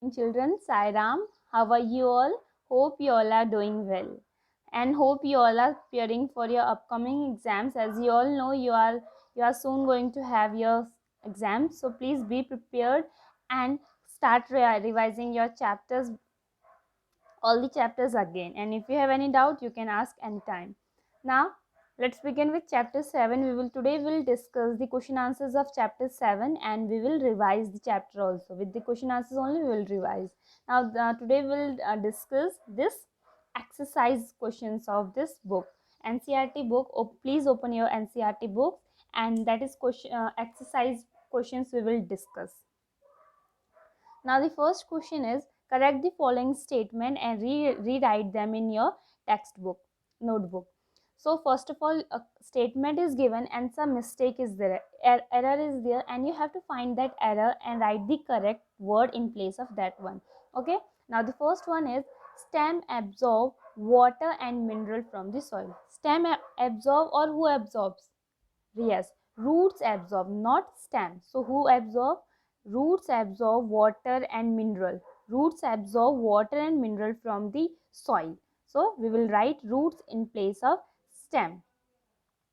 Children, Sai Ram, how are you all? Hope you all are doing well, and hope you all are preparing for your upcoming exams. As you all know, you are soon going to have your exams, so please be prepared and start revising your chapters, all the chapters again. And if you have any doubt, you can ask anytime. Now let's begin with chapter 7. We will discuss the question answers of chapter 7, and we will revise the chapter also. With the question answers only we will revise. Now today we'll discuss this exercise questions of this book, NCERT book. Please open your NCERT book, and that is question exercise questions we will discuss. Now the first question is, correct the following statement and rewrite them in your textbook, notebook. So first of all, a statement is given and some mistake is there, error is there, and you have to find that error and write the correct word in place of that one. Okay. Now the first one is, stem absorb water and mineral from the soil. Stem absorb, or who absorbs? Yes, roots absorb, not stem. So who absorb? Roots absorb water and mineral. Roots absorb water and mineral from the soil. So we will write roots in place of stem.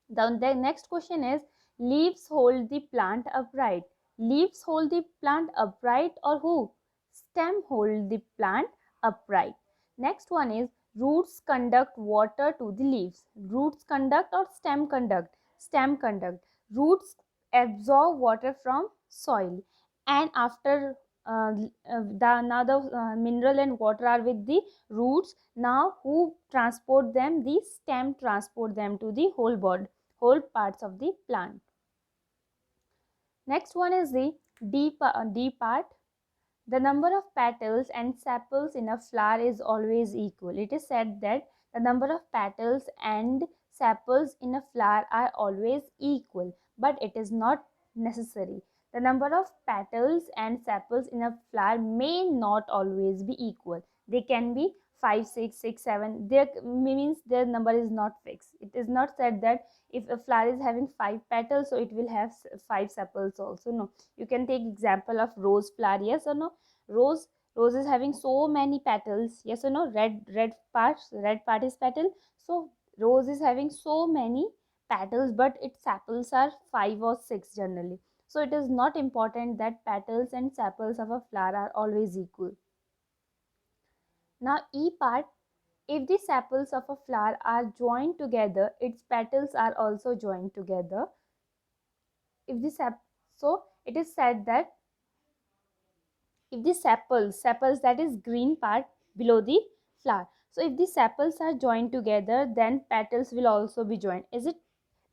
The next question is, leaves hold the plant upright. Leaves hold the plant upright, or who? Stem hold the plant upright. Next one is, roots conduct water to the leaves. Roots conduct or stem conduct? Stem conduct. Roots absorb water from soil, and after now the mineral and water are with the roots. Now who transport them? The stem transport them to the whole parts of the plant. Next one is the D part. The number of petals and sepals in a flower is always equal. It is said that the number of petals and sepals in a flower are always equal, but it is not necessary. The number of petals and sepals in a flower may not always be equal. They can be 5, 6, 6, 7. There means their number is not fixed. It is not said that if a flower is having 5 petals, so it will have 5 sepals also. No, you can take example of rose flower. Yes or no? Rose is having so many petals. Yes or no? Red part is petal. So rose is having so many petals, but its sepals are 5 or 6 generally. So it is not important that petals and sepals of a flower are always equal. Now E part, if the sepals of a flower are joined together, its petals are also joined together. If the so it is said that if the sepals, that is green part below the flower, so if the sepals are joined together, then petals will also be joined. Is it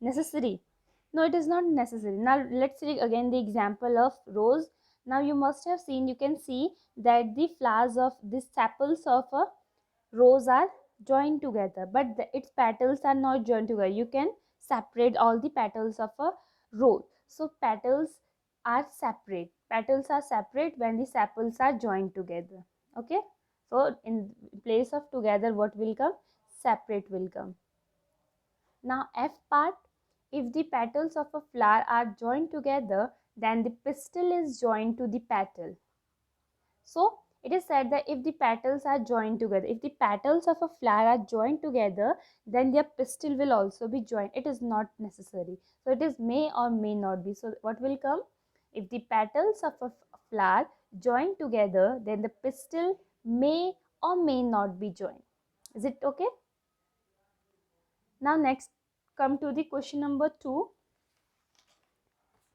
necessary? No, it is not necessary. Now let's take again the example of rose. Now you must have seen, you can see that the flowers of the sepals of a rose are joined together, but its petals are not joined together. You can separate all the petals of a rose. So petals are separate when the sepals are joined together. Okay, so in place of together, what will come? Separate will come. Now F part, if the petals of a flower are joined together, then the pistil is joined to the petal. So it is said that if the petals are joined together, if the petals of a flower are joined together, then their pistil will also be joined. It is not necessary. So it is may or may not be. So what will come? If the petals of a flower join together, then the pistil may or may not be joined. Is it okay? Now next, come to the question number 2.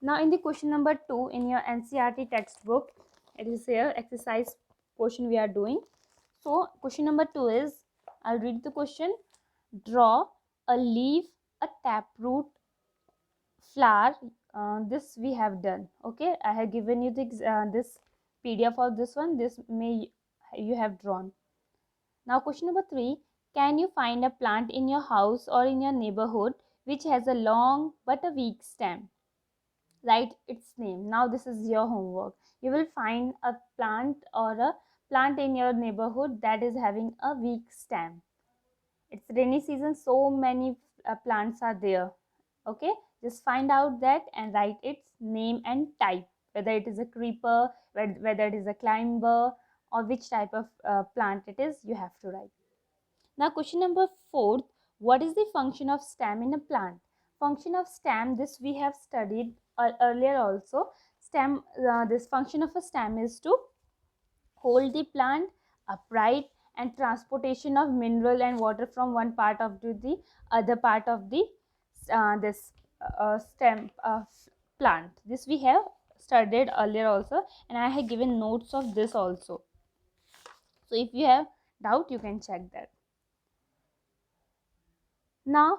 Now in the question number 2 in your NCERT textbook, it is here exercise question we are doing. So question number 2 is, I'll read the question. Draw a leaf, a taproot, flower. This we have done. Okay, I have given you this PDF of this one. This may you have drawn. Now question number 3. Can you find a plant in your house or in your neighborhood which has a long but a weak stem? Write its name. Now this is your homework. You will find a plant or a plant in your neighborhood that is having a weak stem. It's rainy season, so many plants are there. Okay, just find out that and write its name and type, whether it is a creeper, whether it is a climber, or which type of plant it is, you have to write. Now question number 4, what is the function of stem in a plant? Function of stem, this we have studied earlier also. Stem, this function of a stem is to hold the plant upright and transportation of mineral and water from one part of to the other part of the this stem plant. This we have studied earlier also, and I have given notes of this also. So if you have doubt, you can check that. Now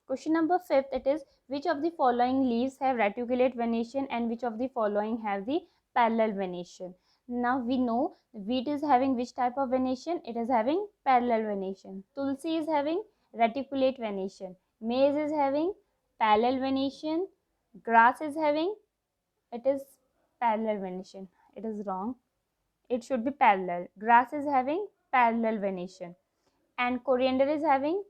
question number 5, it is which of the following leaves have reticulate venation and which of the following have the parallel venation. Now we know wheat is having which type of venation? It is having parallel venation. Tulsi is having reticulate venation. Maize is having parallel venation. Grass is having, it is parallel venation. It is wrong. It should be parallel. Grass is having parallel venation. And coriander is having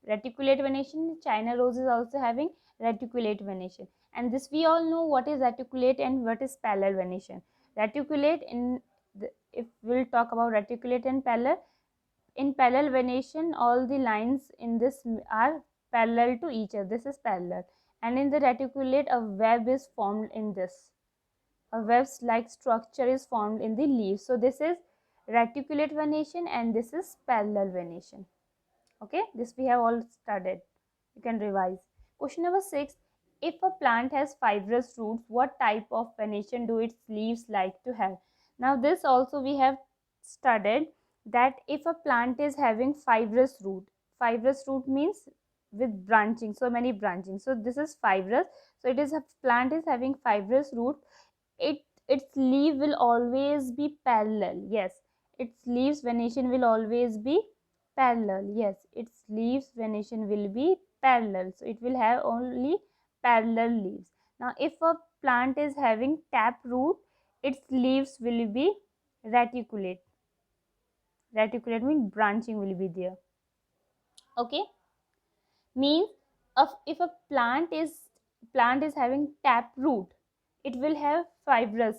reticulate venation. China rose is also having reticulate venation. And this we all know what is reticulate and what is parallel venation. Reticulate, if we'll talk about reticulate and parallel, in parallel venation all the lines in this are parallel to each other. This is parallel. And in the reticulate, a web is formed in this. A web like structure is formed in the leaves. So this is reticulate venation and this is parallel venation. Okay, this we have all studied. You can revise. Question number 6, if a plant has fibrous roots, what type of venation do its leaves like to have? Now this also we have studied, that if a plant is having fibrous root means with branching, so many branching. So this is fibrous. So it is a plant is having fibrous root. Its leaf will always be parallel. Yes, its leaves venation will always be parallel. Yes, its leaves venation will be parallel. So it will have only parallel leaves. Now if a plant is having tap root, its leaves will be reticulate. Reticulate means branching will be there. Okay, means if a plant is having tap root, it will have fibrous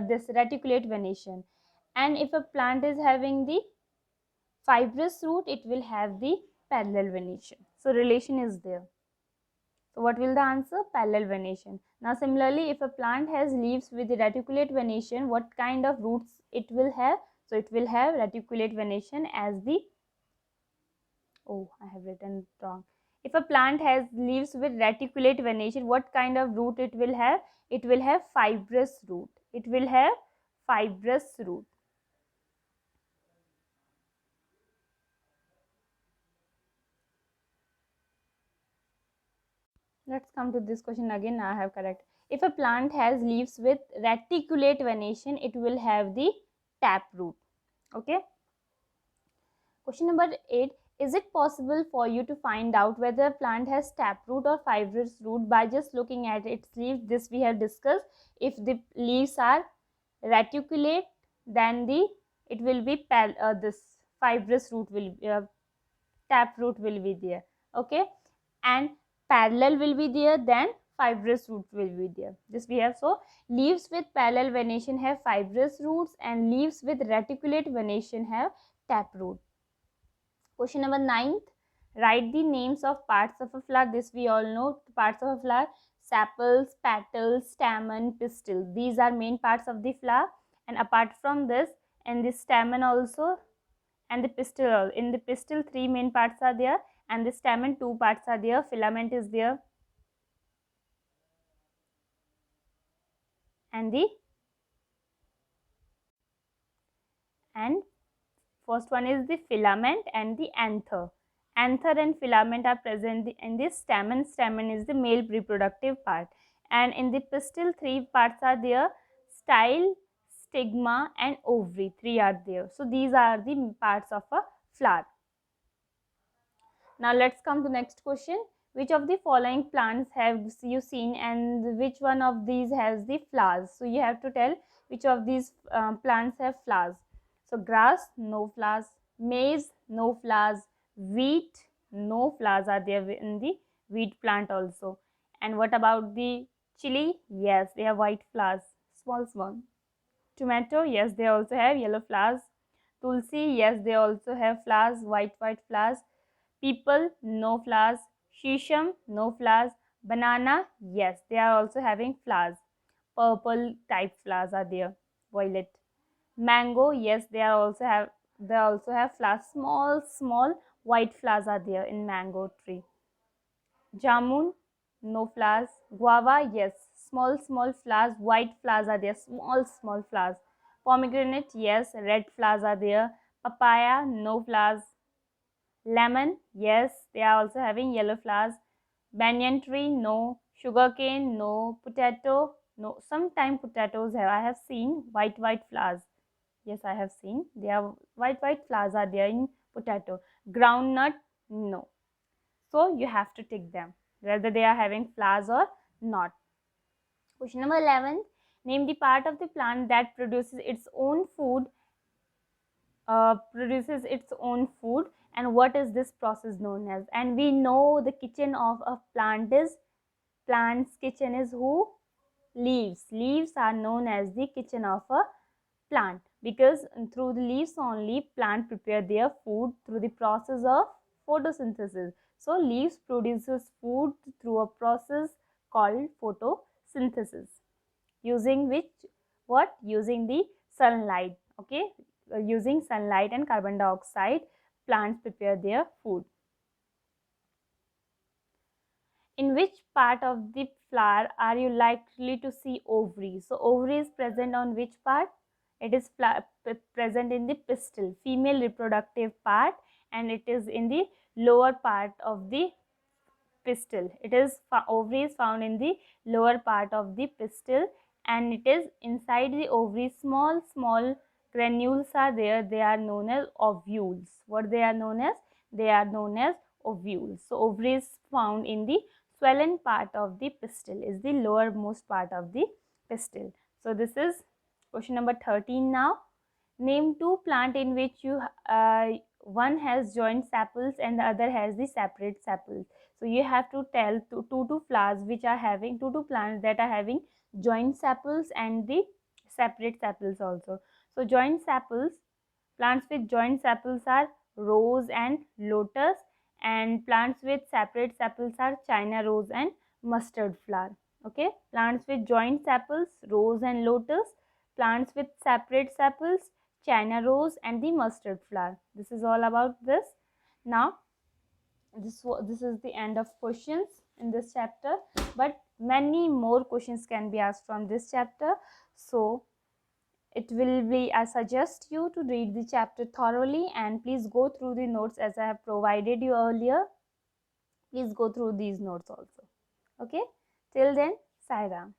this reticulate venation. And if a plant is having the fibrous root, it will have the parallel venation. So relation is there. So what will the answer? Parallel venation. Now similarly, if a plant has leaves with the reticulate venation, what kind of roots it will have? So it will have reticulate venation as the, oh, I have written wrong. If a plant has leaves with reticulate venation, what kind of root it will have? It will have fibrous root. It will have fibrous root. Let's come to this question again. Now I have correct. If a plant has leaves with reticulate venation, it will have the tap root. Okay. Question number 8. Is it possible for you to find out whether a plant has taproot or fibrous root by just looking at its leaves? This we have discussed. If the leaves are reticulate, then it will be this fibrous root will taproot will be there. Okay, and parallel will be there, then fibrous root will be there. This we have. So leaves with parallel venation have fibrous roots and leaves with reticulate venation have taproot. Question number 9. Write the names of parts of a flower. This we all know. Parts of a flower: sepals, petals, stamen, pistil. These are main parts of the flower. And apart from this, and the stamen also, and the pistil. In the pistil, 3 main parts are there, and the stamen, 2 parts are there. Filament is there, and first one is the filament and the anther. Anther and filament are present in the stamen. Stamen is the male reproductive part. And in the pistil, 3 parts are there: style, stigma and ovary. 3 are there. So these are the parts of a flower. Now let's come to next question. Which of the following plants have you seen and which one of these has the flowers? So you have to tell which of these plants have flowers. So grass, no flowers. Maize, no flowers. Wheat, no flowers are there in the wheat plant also. And what about the chili? Yes, they have white flowers, small. Tomato, yes, they also have yellow flowers. Tulsi, yes, they also have flowers, white flowers. People, no flowers. Shisham, no flowers. Banana, yes, they are also having flowers. Purple type flowers are there. Violet. Mango, yes, they also have flowers. Small white flowers are there in mango tree. Jamun, no flowers. Guava, yes, small flowers. White flowers are there. Small flowers. Pomegranate, yes, red flowers are there. Papaya, no flowers. Lemon, yes, they are also having yellow flowers. Banyan tree, no. Sugarcane, no. Potato, no. Sometimes potatoes I have seen white flowers. Yes, I have seen. They are white flowers are there in potato. Groundnut, no. So you have to tick them whether they are having flowers or not. Question number 11. Name the part of the plant that produces its own food, and what is this process known as? And we know the kitchen of a plant's kitchen is who? Leaves are known as the kitchen of a plant, because through the leaves only plant prepare their food through the process of photosynthesis. So leaves produces food through a process called photosynthesis, using using the sunlight. Okay, using sunlight and carbon dioxide, plants prepare their food. In which part of the flower are you likely to see ovary? So ovary is present on which part? It is present in the pistil, female reproductive part, and it is in the lower part of the pistil. Ovary is found in the lower part of the pistil, and it is inside the ovary. Small granules are there. They are known as ovules. What they are known as? They are known as ovules. So ovary is found in the swollen part of the pistil, is the lowermost part of the pistil. So this is question number 13 now. Name two plant in which one has joint sepals and the other has the separate sepals. So you have to tell two flowers which are having two plants that are having joint sepals and the separate sepals also. So joint sepals, plants with joint sepals are rose and lotus, and plants with separate sepals are China rose and mustard flower. Okay, plants with joint sepals, rose and lotus. Plants with separate sepals, China rose and the mustard flower. This is all about this. Now this is the end of questions in this chapter, but many more questions can be asked from this chapter. So it will be, I suggest you to read the chapter thoroughly, and please go through the notes as I have provided you earlier. Please go through these notes also. Okay, till then, Sai Ram.